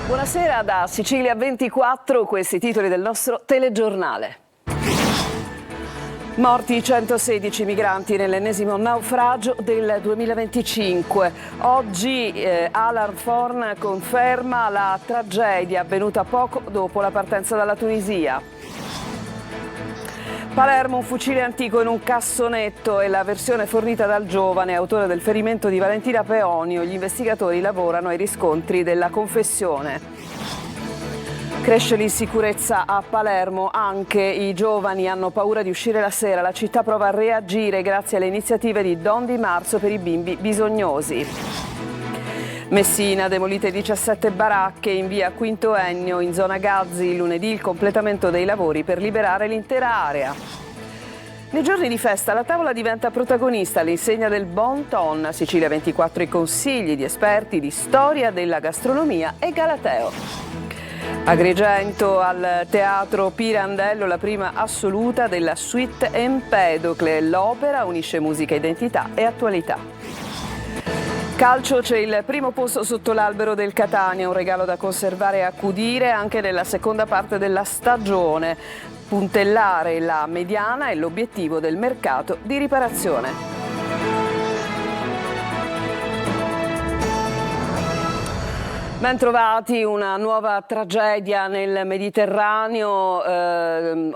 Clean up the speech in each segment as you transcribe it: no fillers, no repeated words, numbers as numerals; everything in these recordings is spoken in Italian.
Buonasera da Sicilia 24, questi i titoli del nostro telegiornale. Morti 116 migranti nell'ennesimo naufragio del 2025. Oggi Alarm conferma la tragedia avvenuta poco dopo la partenza dalla Tunisia. Palermo, un fucile antico in un cassonetto, è la versione fornita dal giovane autore del ferimento di Valentina Peonio. Gli investigatori lavorano ai riscontri della confessione. Cresce l'insicurezza a Palermo, anche i giovani hanno paura di uscire la sera. La città prova a reagire grazie alle iniziative di Don Di Marzo per i bimbi bisognosi. Messina, demolite 17 baracche in via Quinto Ennio, in zona Gazzi, lunedì il completamento dei lavori per liberare l'intera area. Nei giorni di festa la tavola diventa protagonista all'insegna del bon ton. Sicilia 24 i consigli di esperti di storia della gastronomia e Galateo. Agrigento, al Teatro Pirandello, la prima assoluta della Suite Empedocle. L'opera unisce musica, identità e attualità. Calcio, c'è il primo posto sotto l'albero del Catania, un regalo da conservare e accudire anche nella seconda parte della stagione. Puntellare la mediana è l'obiettivo del mercato di riparazione. Bentrovati, una nuova tragedia nel Mediterraneo,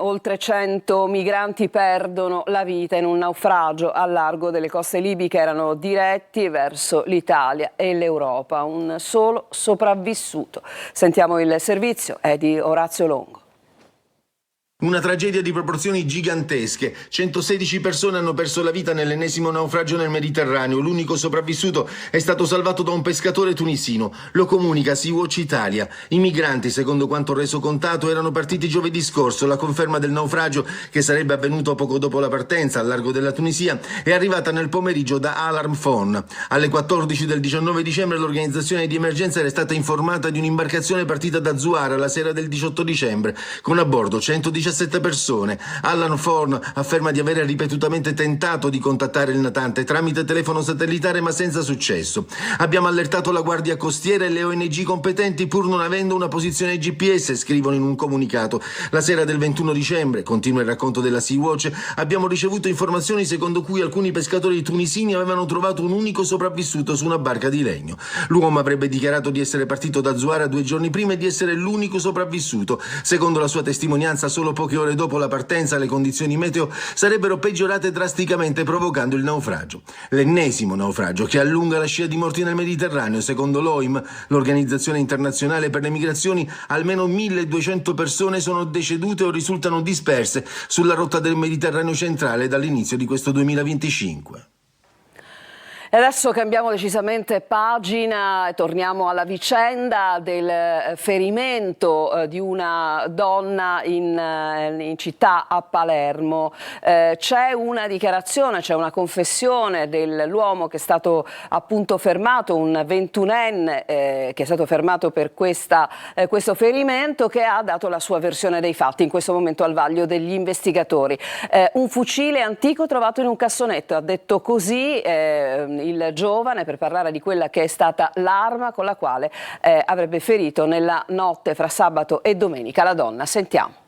oltre 100 migranti perdono la vita in un naufragio al largo delle coste libiche, erano diretti verso l'Italia e l'Europa, un solo sopravvissuto. Sentiamo il servizio, è di Orazio Longo. Una tragedia di proporzioni gigantesche. 116 persone hanno perso la vita nell'ennesimo naufragio nel Mediterraneo. L'unico sopravvissuto è stato salvato da un pescatore tunisino. Lo comunica Sea-Watch Italia. I migranti, secondo quanto reso contato, erano partiti giovedì scorso. La conferma del naufragio, che sarebbe avvenuto poco dopo la partenza al largo della Tunisia, è arrivata nel pomeriggio da Alarm Phone. Alle 14 del 19 dicembre l'organizzazione di emergenza era stata informata di un'imbarcazione partita da Zuara la sera del 18 dicembre, con a bordo 117 persone. Alan Forn afferma di avere ripetutamente tentato di contattare il natante tramite telefono satellitare, ma senza successo. Abbiamo allertato la Guardia Costiera e le ONG competenti pur non avendo una posizione GPS, scrivono in un comunicato. La sera del 21 dicembre, continua il racconto della Sea-Watch, abbiamo ricevuto informazioni secondo cui alcuni pescatori tunisini avevano trovato un unico sopravvissuto su una barca di legno. L'uomo avrebbe dichiarato di essere partito da Zuara 2 giorni prima e di essere l'unico sopravvissuto. Secondo la sua testimonianza, solo poche ore dopo la partenza le condizioni meteo sarebbero peggiorate drasticamente, provocando il naufragio. L'ennesimo naufragio che allunga la scia di morti nel Mediterraneo. Secondo l'OIM, l'Organizzazione Internazionale per le Migrazioni, almeno 1200 persone sono decedute o risultano disperse sulla rotta del Mediterraneo centrale dall'inizio di questo 2025. E adesso cambiamo decisamente pagina e torniamo alla vicenda del ferimento di una donna in città a Palermo. C'è una dichiarazione, c'è una confessione dell'uomo che è stato appunto fermato, un 21enne che è stato fermato per questo ferimento, che ha dato la sua versione dei fatti in questo momento al vaglio degli investigatori. Un fucile antico trovato in un cassonetto, ha detto così il giovane, per parlare di quella che è stata l'arma con la quale avrebbe ferito nella notte fra sabato e domenica la donna. Sentiamo.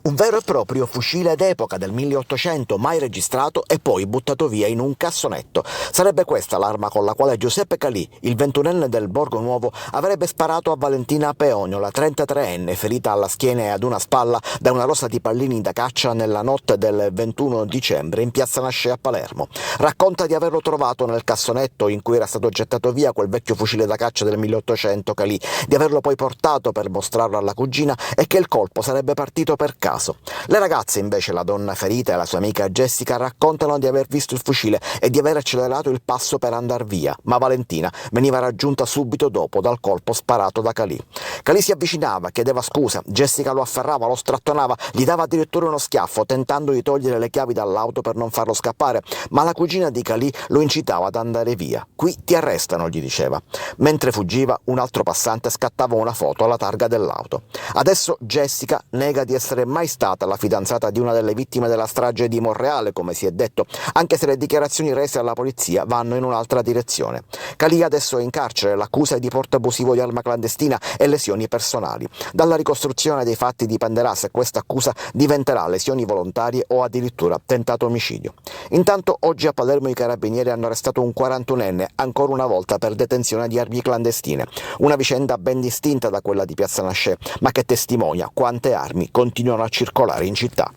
Un vero e proprio fucile d'epoca del 1800, mai registrato e poi buttato via in un cassonetto. Sarebbe questa l'arma con la quale Giuseppe Calì, il 21enne del Borgo Nuovo, avrebbe sparato a Valentina Peonio, la 33enne, ferita alla schiena e ad una spalla da una rosa di pallini da caccia nella notte del 21 dicembre in piazza Nascea a Palermo. Racconta di averlo trovato nel cassonetto in cui era stato gettato via quel vecchio fucile da caccia del 1800 Calì, di averlo poi portato per mostrarlo alla cugina e che il colpo sarebbe partito per caso. Le ragazze invece, la donna ferita e la sua amica Jessica, raccontano di aver visto il fucile e di aver accelerato il passo per andar via, ma Valentina veniva raggiunta subito dopo dal colpo sparato da Calì. Calì si avvicinava, chiedeva scusa, Jessica lo afferrava, lo strattonava, gli dava addirittura uno schiaffo tentando di togliere le chiavi dall'auto per non farlo scappare, ma la cugina di Calì lo incitava ad andare via. Qui ti arrestano, gli diceva. Mentre fuggiva, un altro passante scattava una foto alla targa dell'auto. Adesso Jessica nega di essere essere mai stata la fidanzata di una delle vittime della strage di Monreale, come si è detto, anche se le dichiarazioni rese alla polizia vanno in un'altra direzione. Calì adesso è in carcere, l'accusa è di porto abusivo di arma clandestina e lesioni personali. Dalla ricostruzione dei fatti dipenderà se questa accusa diventerà lesioni volontarie o addirittura tentato omicidio. Intanto oggi a Palermo i carabinieri hanno arrestato un 41enne, ancora una volta per detenzione di armi clandestine. Una vicenda ben distinta da quella di Piazza Nascè, ma che testimonia quante armi continuano a circolare in città.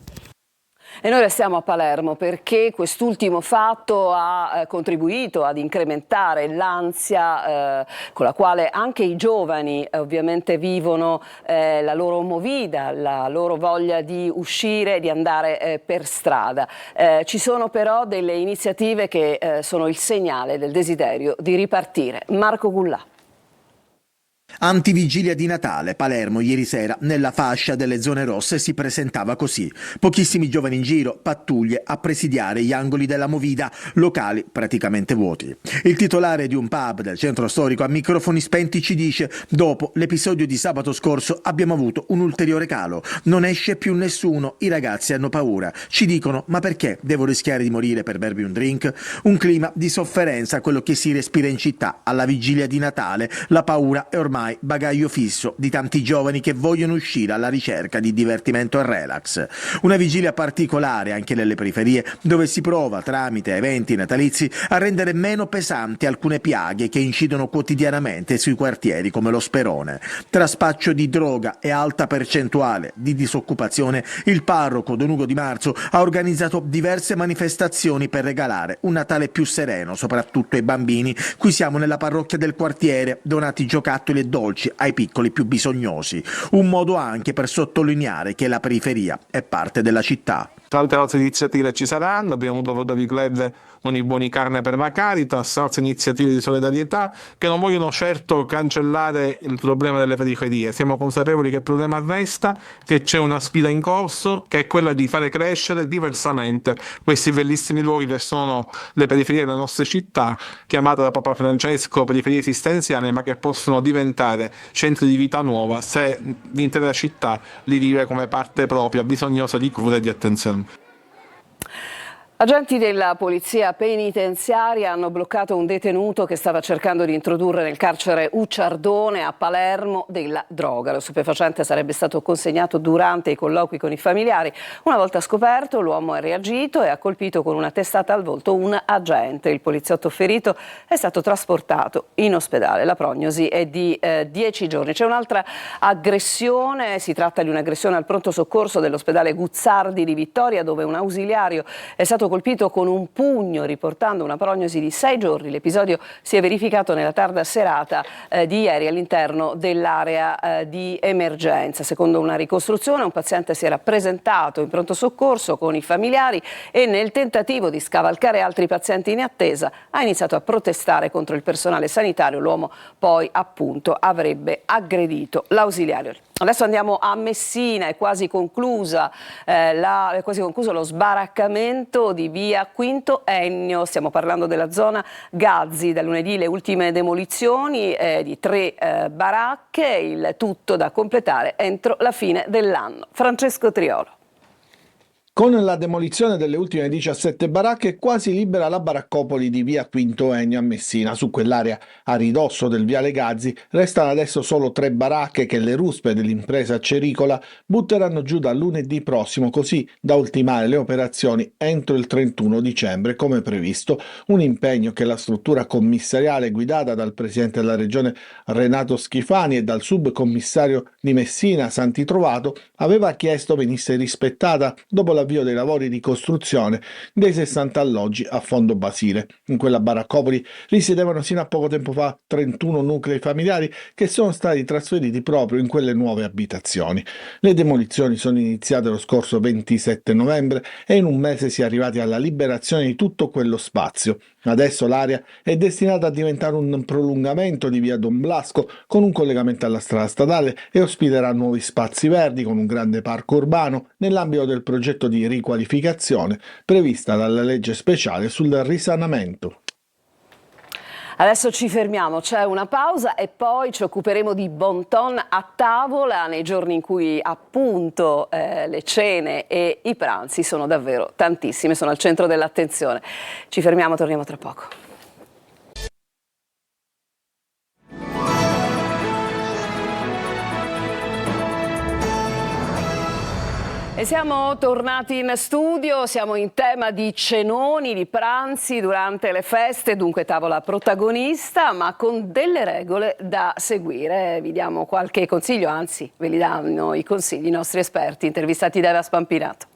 E noi restiamo a Palermo perché quest'ultimo fatto ha contribuito ad incrementare l'ansia con la quale anche i giovani ovviamente vivono la loro movida, la loro voglia di uscire, di andare per strada. Ci sono però delle iniziative che sono il segnale del desiderio di ripartire. Marco Gullà. Antivigilia di Natale, Palermo ieri sera nella fascia delle zone rosse si presentava così. Pochissimi giovani in giro, pattuglie a presidiare gli angoli della movida, locali praticamente vuoti. Il titolare di un pub del centro storico a microfoni spenti ci dice: dopo l'episodio di sabato scorso abbiamo avuto un ulteriore calo, non esce più nessuno, i ragazzi hanno paura, ci dicono ma perché devo rischiare di morire per bervi un drink? Un clima di sofferenza, quello che si respira in città alla vigilia di Natale, la paura è ormai bagaglio fisso di tanti giovani che vogliono uscire alla ricerca di divertimento e relax. Una vigilia particolare anche nelle periferie, dove si prova tramite eventi natalizi a rendere meno pesanti alcune piaghe che incidono quotidianamente sui quartieri come lo Sperone. Tra spaccio di droga e alta percentuale di disoccupazione, il parroco Don Ugo Di Marzo ha organizzato diverse manifestazioni per regalare un Natale più sereno, soprattutto ai bambini. Qui siamo nella parrocchia del quartiere, donati giocattoli e dolci ai piccoli più bisognosi, un modo anche per sottolineare che la periferia è parte della città. Tante altre iniziative ci saranno, abbiamo avuto Rodovi Club con i buoni carne per la Caritas, altre iniziative di solidarietà che non vogliono certo cancellare il problema delle periferie. Siamo consapevoli che il problema resta, che c'è una sfida in corso, che è quella di fare crescere diversamente questi bellissimi luoghi che sono le periferie delle nostre città, chiamate da Papa Francesco periferie esistenziali, ma che possono diventare centri di vita nuova se l'intera città li vive come parte propria, bisognosa di cura e di attenzione. Agenti della polizia penitenziaria hanno bloccato un detenuto che stava cercando di introdurre nel carcere Ucciardone a Palermo della droga. Lo stupefacente sarebbe stato consegnato durante i colloqui con i familiari. Una volta scoperto, l'uomo è reagito e ha colpito con una testata al volto un agente. Il poliziotto ferito è stato trasportato in ospedale. La prognosi è di 10 giorni. C'è un'altra aggressione, si tratta di un'aggressione al pronto soccorso dell'ospedale Guzzardi di Vittoria, dove un ausiliario è stato colpito con un pugno, riportando una prognosi di 6 giorni. L'episodio si è verificato nella tarda serata di ieri all'interno dell'area di emergenza. Secondo una ricostruzione, un paziente si era presentato in pronto soccorso con i familiari e nel tentativo di scavalcare altri pazienti in attesa ha iniziato a protestare contro il personale sanitario. L'uomo poi appunto avrebbe aggredito l'ausiliario. Adesso andiamo a Messina, è quasi concluso lo sbaraccamento di via Quinto Ennio. Stiamo parlando della zona Gazzi. Da lunedì le ultime demolizioni di 3 baracche, il tutto da completare entro la fine dell'anno. Francesco Triolo. Con la demolizione delle ultime 17 baracche è quasi libera la baraccopoli di via Quinto Ennio a Messina. Su quell'area a ridosso del viale Gazzi restano adesso solo 3 baracche che le ruspe dell'impresa cericola butteranno giù da lunedì prossimo, così da ultimare le operazioni entro il 31 dicembre come previsto. Un impegno che la struttura commissariale guidata dal presidente della regione Renato Schifani e dal subcommissario di Messina Santi Trovato aveva chiesto venisse rispettata dopo l'avvio dei lavori di costruzione dei 60 alloggi a Fondo Basile. In quella baraccopoli risiedevano sino a poco tempo fa 31 nuclei familiari che sono stati trasferiti proprio in quelle nuove abitazioni. Le demolizioni sono iniziate lo scorso 27 novembre e in un mese si è arrivati alla liberazione di tutto quello spazio. Adesso l'area è destinata a diventare un prolungamento di via Don Blasco con un collegamento alla strada statale e ospiterà nuovi spazi verdi con un grande parco urbano nell'ambito del progetto di riqualificazione prevista dalla legge speciale sul risanamento. Adesso ci fermiamo, c'è una pausa e poi ci occuperemo di bon ton a tavola nei giorni in cui appunto le cene e i pranzi sono davvero tantissime, sono al centro dell'attenzione. Ci fermiamo, torniamo tra poco. E siamo tornati in studio, siamo in tema di cenoni, di pranzi durante le feste, dunque tavola protagonista, ma con delle regole da seguire. Vi diamo qualche consiglio, anzi ve li danno i consigli i nostri esperti, intervistati da Eva Spampinato.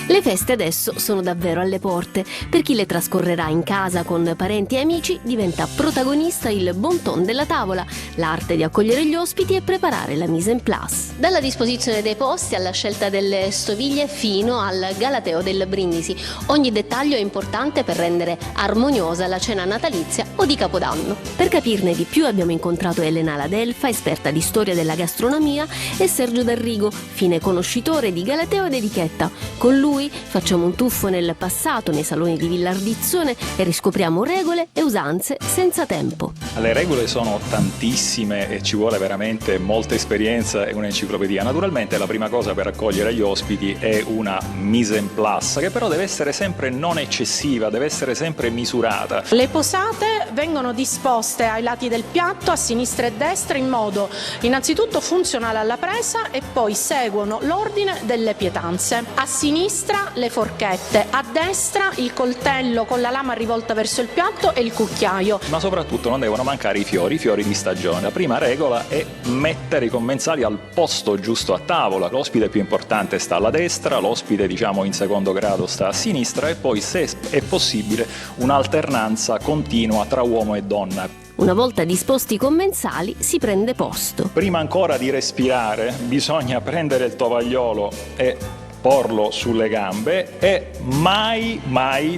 Le feste adesso sono davvero alle porte. Per chi le trascorrerà in casa con parenti e amici diventa protagonista il bon ton della tavola, l'arte di accogliere gli ospiti e preparare la mise en place. Dalla disposizione dei posti alla scelta delle stoviglie fino al galateo del brindisi, ogni dettaglio è importante per rendere armoniosa la cena natalizia o di Capodanno. Per capirne di più abbiamo incontrato Elena Ladelfa, esperta di storia della gastronomia, e Sergio D'Arrigo, fine conoscitore di galateo ed etichetta. Con lui facciamo un tuffo nel passato, nei saloni di Villardizzone, e riscopriamo regole e usanze senza tempo. Le regole sono tantissime e ci vuole veramente molta esperienza e un'enciclopedia. Naturalmente la prima cosa per accogliere gli ospiti è una mise en place, che però deve essere sempre non eccessiva, deve essere sempre misurata. Le posate vengono disposte ai lati del piatto, a sinistra e destra, in modo innanzitutto funzionale alla presa e poi seguono l'ordine delle pietanze. A sinistra le forchette, a destra il coltello con la lama rivolta verso il piatto e il cucchiaio. Ma soprattutto non devono mancare i fiori di stagione. La prima regola è mettere i commensali al posto giusto a tavola. L'ospite più importante sta alla destra, l'ospite in secondo grado sta a sinistra, e poi, se è possibile, un'alternanza continua tra uomo e donna. Una volta disposti i commensali si prende posto. Prima ancora di respirare bisogna prendere il tovagliolo e porlo sulle gambe e mai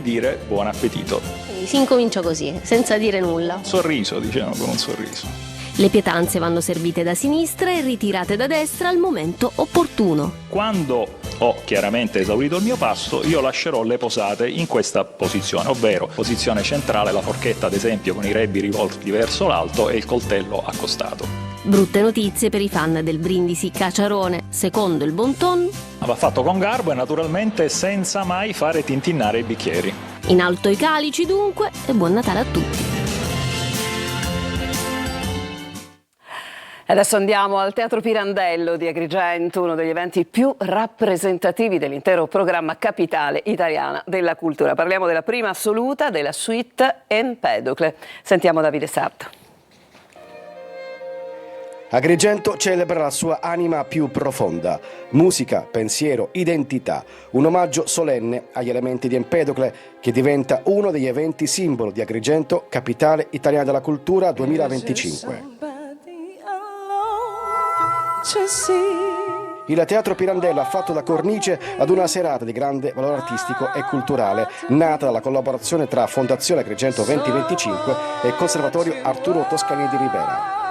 dire buon appetito. Quindi si incomincia così, senza dire nulla. Sorriso, con un sorriso. Le pietanze vanno servite da sinistra e ritirate da destra al momento opportuno. Quando ho chiaramente esaurito il mio pasto, io lascerò le posate in questa posizione, ovvero posizione centrale, la forchetta ad esempio con i rebbi rivolti verso l'alto e il coltello accostato. Brutte notizie per i fan del brindisi caciarone. Secondo il bon ton, va fatto con garbo e naturalmente senza mai fare tintinnare i bicchieri. In alto i calici dunque, e buon Natale a tutti. Adesso andiamo al Teatro Pirandello di Agrigento, uno degli eventi più rappresentativi dell'intero programma Capitale Italiana della Cultura. Parliamo della prima assoluta della suite Empedocle. Sentiamo Davide Sarto. Agrigento celebra la sua anima più profonda, musica, pensiero, identità, un omaggio solenne agli elementi di Empedocle che diventa uno degli eventi simbolo di Agrigento, Capitale Italiana della Cultura 2025. Il Teatro Pirandello ha fatto da cornice ad una serata di grande valore artistico e culturale, nata dalla collaborazione tra Fondazione Agrigento 2025 e il Conservatorio Arturo Toscanini di Ribera.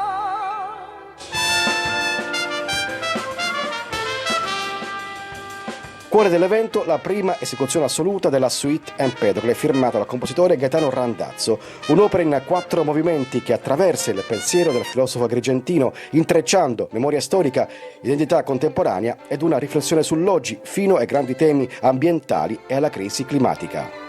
Cuore dell'evento, la prima esecuzione assoluta della suite Empedocle, firmata dal compositore Gaetano Randazzo, un'opera in 4 movimenti che attraversa il pensiero del filosofo agrigentino, intrecciando memoria storica, identità contemporanea ed una riflessione sull'oggi fino ai grandi temi ambientali e alla crisi climatica.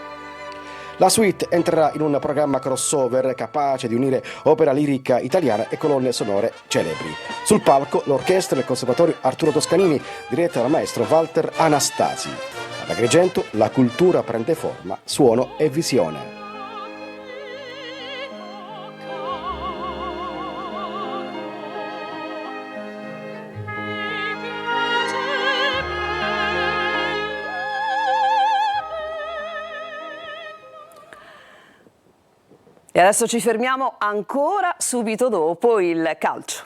La suite entrerà in un programma crossover capace di unire opera lirica italiana e colonne sonore celebri. Sul palco l'orchestra del Conservatorio Arturo Toscanini, diretta dal maestro Walter Anastasi. Ad Agrigento la cultura prende forma, suono e visione. E adesso ci fermiamo ancora subito dopo il calcio.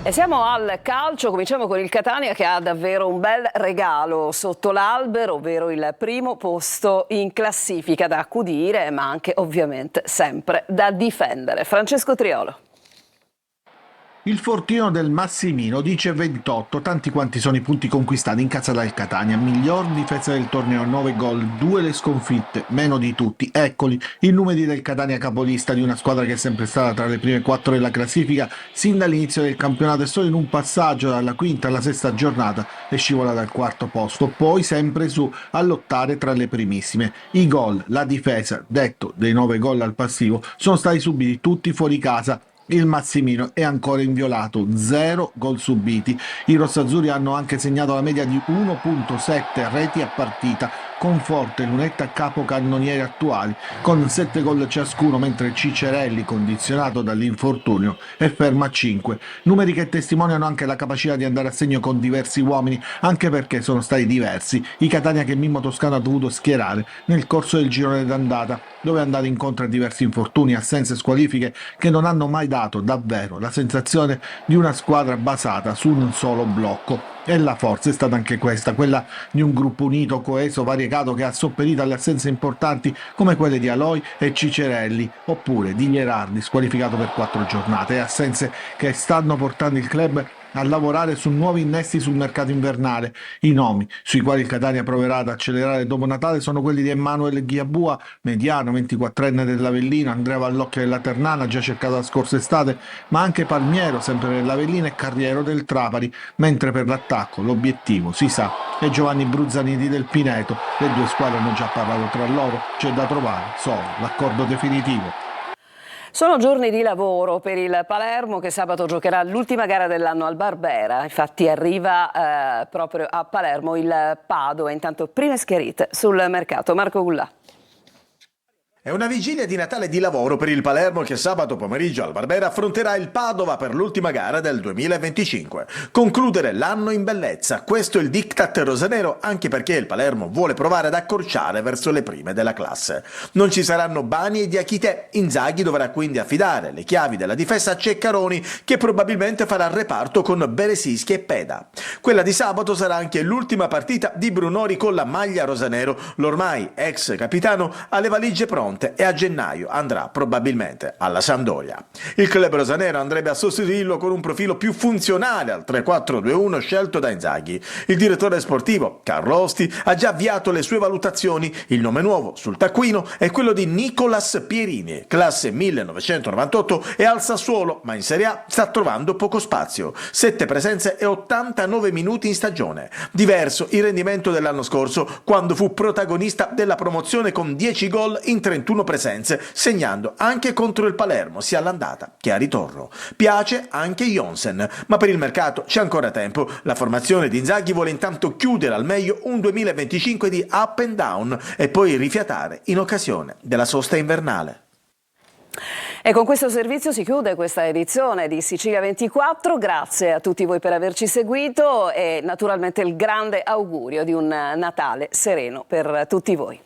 E siamo al calcio, cominciamo con il Catania che ha davvero un bel regalo sotto l'albero, ovvero il primo posto in classifica da accudire, ma anche ovviamente sempre da difendere. Francesco Triolo. Il fortino del Massimino dice 28, tanti quanti sono i punti conquistati in casa dal Catania, miglior difesa del torneo, 9 gol, 2 le sconfitte, meno di tutti. Eccoli i numeri del Catania capolista, di una squadra che è sempre stata tra le prime 4 della classifica sin dall'inizio del campionato e solo in un passaggio dalla quinta alla sesta giornata è scivolata al quarto posto, poi sempre su a lottare tra le primissime. I gol, la difesa, detto dei 9 gol al passivo, sono stati subiti tutti fuori casa. Il Massimino è ancora inviolato, 0 gol subiti. I rossazzurri hanno anche segnato la media di 1,7 reti a partita, con Forte, Lunetta capocannonieri attuali, con 7 gol ciascuno, mentre Cicerelli, condizionato dall'infortunio, è fermo a 5. Numeri che testimoniano anche la capacità di andare a segno con diversi uomini, anche perché sono stati diversi i Catania che Mimmo Toscano ha dovuto schierare nel corso del girone d'andata, dove è andato incontro a diversi infortuni, assenze e squalifiche che non hanno mai dato davvero la sensazione di una squadra basata su un solo blocco. E la forza è stata anche questa, quella di un gruppo unito, coeso, variegato, che ha sopperito alle assenze importanti come quelle di Aloi e Cicerelli, oppure di Gherardi, squalificato per 4 giornate, assenze che stanno portando il club a lavorare su nuovi innesti sul mercato invernale. I nomi sui quali il Catania proverà ad accelerare dopo Natale sono quelli di Emanuele Ghiabua, mediano, 24enne dell'Avellino, Andrea Vallocchia della Ternana, già cercato la scorsa estate, ma anche Palmiero, sempre dell'Avellino, e Carriero del Trapani, mentre per l'attacco l'obiettivo, si sa, è Giovanni Bruzzaniti del Pineto. Le due squadre hanno già parlato tra loro, c'è da trovare solo l'accordo definitivo. Sono giorni di lavoro per il Palermo, che sabato giocherà l'ultima gara dell'anno al Barbera. Infatti arriva proprio a Palermo il Padova. Intanto prime schiarite sul mercato. Marco Gullà. È una vigilia di Natale di lavoro per il Palermo, che sabato pomeriggio al Barbera affronterà il Padova per l'ultima gara del 2025. Concludere l'anno in bellezza, questo è il diktat rosanero, anche perché il Palermo vuole provare ad accorciare verso le prime della classe. Non ci saranno Bani e Diachité, Inzaghi dovrà quindi affidare le chiavi della difesa a Ceccaroni, che probabilmente farà il reparto con Beresischi e Peda. Quella di sabato sarà anche l'ultima partita di Brunori con la maglia rosanero, l'ormai ex capitano ha le valigie pronte e a gennaio andrà probabilmente alla Sampdoria. Il club rosanero andrebbe a sostituirlo con un profilo più funzionale al 3-4-2-1 scelto da Inzaghi. Il direttore sportivo, Carlo Osti, ha già avviato le sue valutazioni. Il nome nuovo sul taccuino è quello di Nicolas Pierini, classe 1998, e al Sassuolo, ma in Serie A sta trovando poco spazio. 7 presenze e 89 minuti in stagione. Diverso il rendimento dell'anno scorso, quando fu protagonista della promozione con 10 gol in 31 presenze, segnando anche contro il Palermo sia all'andata che a ritorno. Piace anche Jonsen, ma per il mercato c'è ancora tempo. La formazione di Inzaghi vuole intanto chiudere al meglio un 2025 di up and down e poi rifiatare in occasione della sosta invernale. E con questo servizio si chiude questa edizione di Sicilia 24. Grazie a tutti voi per averci seguito e naturalmente il grande augurio di un Natale sereno per tutti voi.